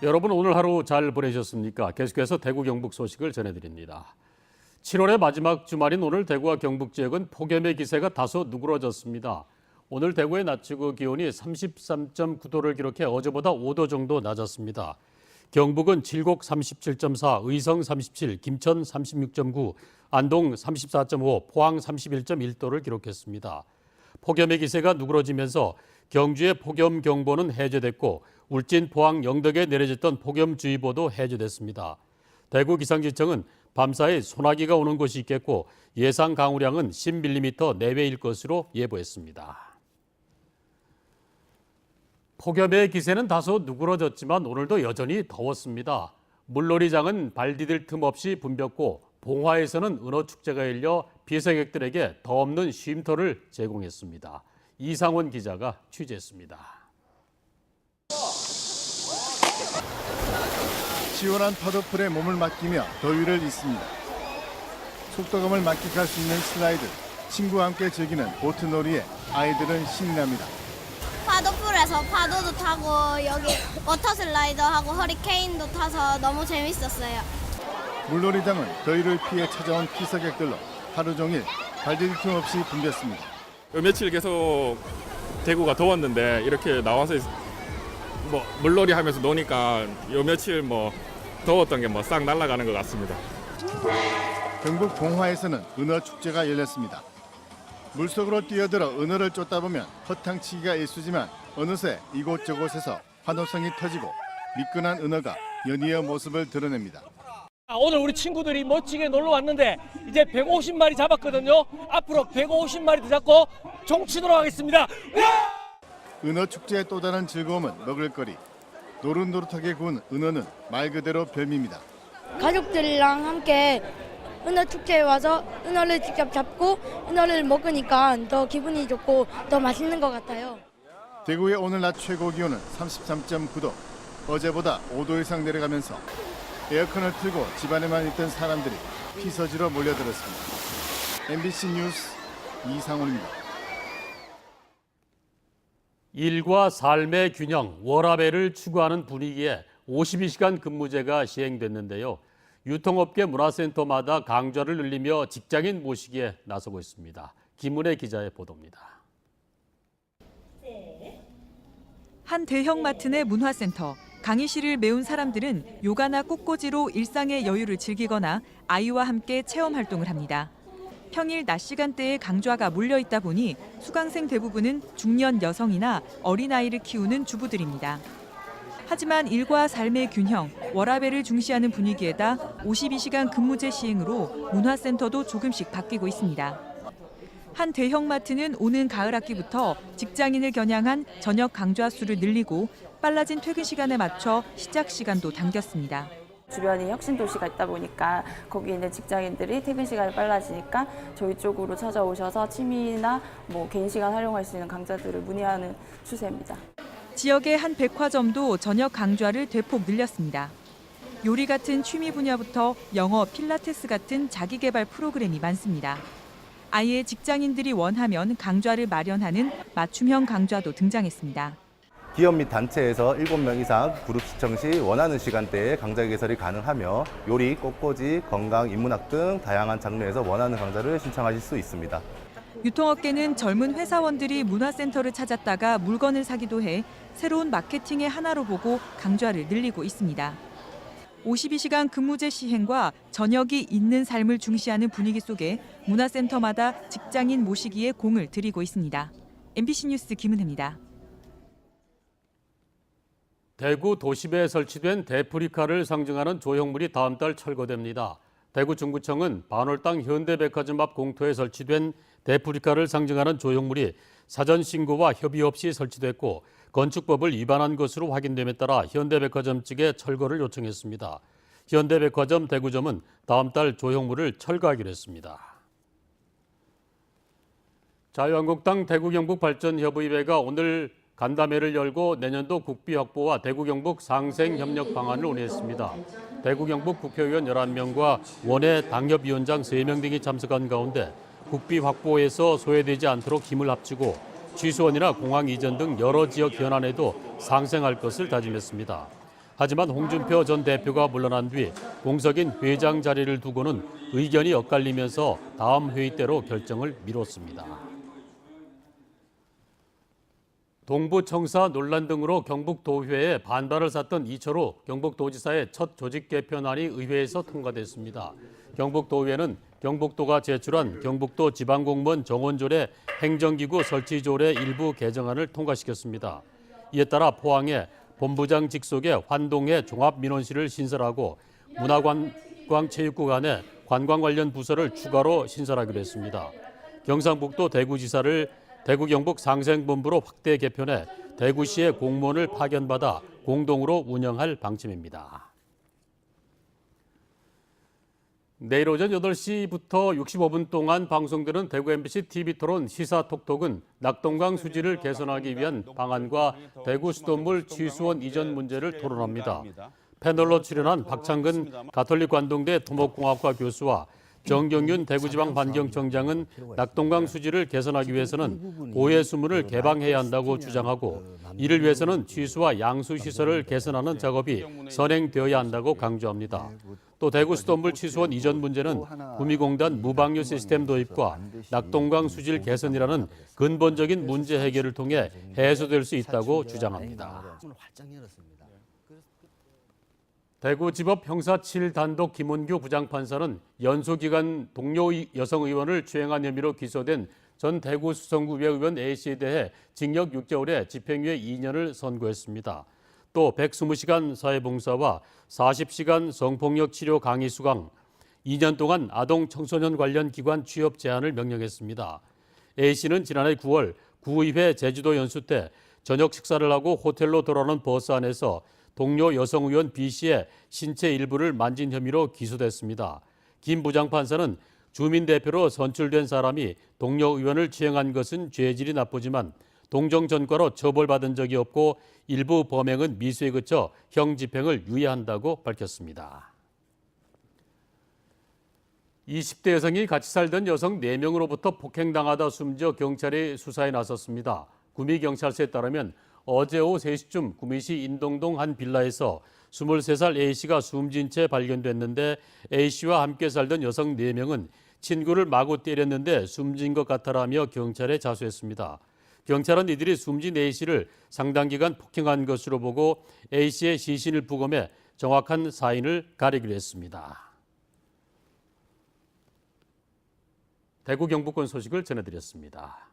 여러분 오늘 하루 잘 보내셨습니까? 계속해서 대구 경북 소식을 전해드립니다. 7월의 마지막 주말인 오늘 대구와 경북 지역은 폭염의 기세가 다소 누그러졌습니다. 오늘 대구의 낮 최고 기온이 33.9도를 기록해 어제보다 5도 정도 낮았습니다. 경북은 칠곡 37.4, 의성 37, 김천 36.9, 안동 34.5, 포항 31.1도를 기록했습니다. 폭염의 기세가 누그러지면서 경주의 폭염경보는 해제됐고 울진, 포항, 영덕에 내려졌던 폭염주의보도 해제됐습니다. 대구 기상지청은 밤사이 소나기가 오는 곳이 있겠고 예상 강우량은 10mm 내외일 것으로 예보했습니다. 폭염의 기세는 다소 누그러졌지만 오늘도 여전히 더웠습니다. 물놀이장은 발 디딜 틈 없이 붐볐고 봉화에서는 은어축제가 열려 비서객들에게 더 없는 쉼터를 제공했습니다. 이상원 기자가 취재했습니다. 시원한 파도풀에 몸을 맡기며 더위를 잊습니다. 속도감을 만끽할 수 있는 슬라이드, 친구와 함께 즐기는 보트놀이에 아이들은 신이 납니다. 파도풀에서 파도도 타고 여기 워터 슬라이더하고 허리케인도 타서 너무 재밌었어요. 물놀이장은 더위를 피해 찾아온 피서객들로 하루 종일 발디딜 틈 없이 붐볐습니다. 며칠 계속 대구가 더웠는데 이렇게 나와서 물놀이 하면서 노니까 요 며칠 더웠던 게 싹 날아가는 것 같습니다. 경북 봉화에서는 은어 축제가 열렸습니다. 물속으로 뛰어들어 은어를 쫓다 보면 허탕치기가 일쑤지만 어느새 이곳저곳에서 환호성이 터지고 미끈한 은어가 연이어 모습을 드러냅니다. 오늘 우리 친구들이 멋지게 놀러 왔는데 이제 150마리 잡았거든요. 앞으로 150마리 더 잡고 종치도록 하겠습니다. 은어 축제의 또 다른 즐거움은 먹을거리. 노릇노릇하게 구운 은어는 말 그대로 별미입니다. 가족들이랑 함께 은어 축제에 와서 은어를 직접 잡고 은어를 먹으니까 더 기분이 좋고 더 맛있는 것 같아요. 대구의 오늘 낮 최고 기온은 33.9도. 어제보다 5도 이상 내려가면서 에어컨을 틀고 집안에만 있던 사람들이 피서지로 몰려들었습니다. MBC 뉴스 이상훈입니다. 일과 삶의 균형, 워라밸을 추구하는 분위기에 52시간 근무제가 시행됐는데요. 유통업계 문화센터마다 강좌를 늘리며 직장인 모시기에 나서고 있습니다. 김은혜 기자의 보도입니다. 한 대형마트 내 문화센터. 강의실을 메운 사람들은 요가나 꽃꽂이로 일상의 여유를 즐기거나 아이와 함께 체험 활동을 합니다. 평일 낮 시간대에 강좌가 몰려 있다 보니 수강생 대부분은 중년 여성이나 어린아이를 키우는 주부들입니다. 하지만 일과 삶의 균형, 워라밸을 중시하는 분위기에다 52시간 근무제 시행으로 문화센터도 조금씩 바뀌고 있습니다. 한 대형마트는 오는 가을 학기부터 직장인을 겨냥한 저녁 강좌 수를 늘리고 빨라진 퇴근 시간에 맞춰 시작 시간도 당겼습니다. 주변이 혁신 도시가 있다 보니까 거기 있는 직장인들이 퇴근 시간이 빨라지니까 저희 쪽으로 찾아오셔서 취미나 개인 시간 활용할 수 있는 강좌들을 문의하는 추세입니다. 지역의 한 백화점도 저녁 강좌를 대폭 늘렸습니다. 요리 같은 취미 분야부터 영어, 필라테스 같은 자기개발 프로그램이 많습니다. 아예 직장인들이 원하면 강좌를 마련하는 맞춤형 강좌도 등장했습니다. 기업 및 단체에서 7명 이상 그룹 시청 시 원하는 시간대에 강좌 개설이 가능하며 요리, 꽃꽂이, 건강, 인문학 등 다양한 장르에서 원하는 강좌를 신청하실 수 있습니다. 유통업계는 젊은 회사원들이 문화센터를 찾았다가 물건을 사기도 해 새로운 마케팅의 하나로 보고 강좌를 늘리고 있습니다. 52시간 근무제 시행과 저녁이 있는 삶을 중시하는 분위기 속에 문화센터마다 직장인 모시기에 공을 들이고 있습니다. MBC 뉴스 김은혜입니다. 대구 도심에 설치된 대프리카를 상징하는 조형물이 다음 달 철거됩니다. 대구 중구청은 반월당 현대백화점 앞 공터에 설치된 대프리카를 상징하는 조형물이 사전 신고와 협의 없이 설치됐고 건축법을 위반한 것으로 확인됨에 따라 현대백화점 측에 철거를 요청했습니다. 현대백화점 대구점은 다음 달 조형물을 철거하기로 했습니다. 자유한국당 대구경북발전협의회가 오늘 간담회를 열고 내년도 국비 확보와 대구 경북 상생 협력 방안을 논의했습니다. 대구 경북 국회의원 11명과 원외 당협위원장 3명 등이 참석한 가운데 국비 확보에서 소외되지 않도록 힘을 합치고 취수원이나 공항 이전 등 여러 지역 현안에도 상생할 것을 다짐했습니다. 하지만 홍준표 전 대표가 물러난 뒤 공석인 회장 자리를 두고는 의견이 엇갈리면서 다음 회의 때로 결정을 미뤘습니다. 동부청사 논란 등으로 경북도의회에 반발을 샀던 이철우 경북도지사의 첫 조직 개편안이 의회에서 통과됐습니다. 경북도의회는 경북도가 제출한 경북도 지방공무원 정원조례 행정기구 설치조례 일부 개정안을 통과시켰습니다. 이에 따라 포항에 본부장 직속의 환동회 종합민원실을 신설하고 문화관광체육국 안에 관광 관련 부서를 추가로 신설하기로 했습니다. 경상북도 대구지사를 대구 경북 상생본부로 확대 개편해 대구시의 공무원을 파견받아 공동으로 운영할 방침입니다. 내일 오전 8시부터 65분 동안 방송되는 대구 MBC TV토론 시사톡톡은 낙동강 수질을 개선하기 위한 방안과 대구 수돗물 취수원 이전 문제를 토론합니다. 패널로 출연한 박창근 가톨릭 관동대 토목공학과 교수와 정경윤 대구지방반경청장은 낙동강 수질을 개선하기 위해서는 고해 수문을 개방해야 한다고 주장하고 이를 위해서는 취수와 양수 시설을 개선하는 작업이 선행되어야 한다고 강조합니다. 또 대구 수돗물 취수원 이전 문제는 구미공단 무방류 시스템 도입과 낙동강 수질 개선이라는 근본적인 문제 해결을 통해 해소될 수 있다고 주장합니다. 대구지법 형사 7단독 김원규 부장판사는 연소기간 동료 여성 의원을 추행한 혐의로 기소된 전 대구 수성구의회 의원 A씨에 대해 징역 6개월에 집행유예 2년을 선고했습니다. 또 120시간 사회봉사와 40시간 성폭력 치료 강의 수강, 2년 동안 아동 청소년 관련 기관 취업 제한을 명령했습니다. A씨는 지난해 9월 구의회 제주도 연수 때 저녁 식사를 하고 호텔로 돌아오는 버스 안에서 동료 여성 의원 B씨의 신체 일부를 만진 혐의로 기소됐습니다. 김 부장판사는 주민 대표로 선출된 사람이 동료 의원을 추행한 것은 죄질이 나쁘지만 동정 전과로 처벌받은 적이 없고 일부 범행은 미수에 그쳐 형 집행을 유예한다고 밝혔습니다. 20대 여성이 같이 살던 여성 4명으로부터 폭행당하다 숨져 경찰이 수사에 나섰습니다. 구미경찰서에 따르면 어제 오후 3시쯤 구미시 인동동 한 빌라에서 23살 A씨가 숨진 채 발견됐는데 A씨와 함께 살던 여성 4명은 친구를 마구 때렸는데 숨진 것 같아라며 경찰에 자수했습니다. 경찰은 이들이 숨진 A씨를 상당 기간 폭행한 것으로 보고 A씨의 시신을 부검해 정확한 사인을 가리기로 했습니다. 대구 경북권 소식을 전해드렸습니다.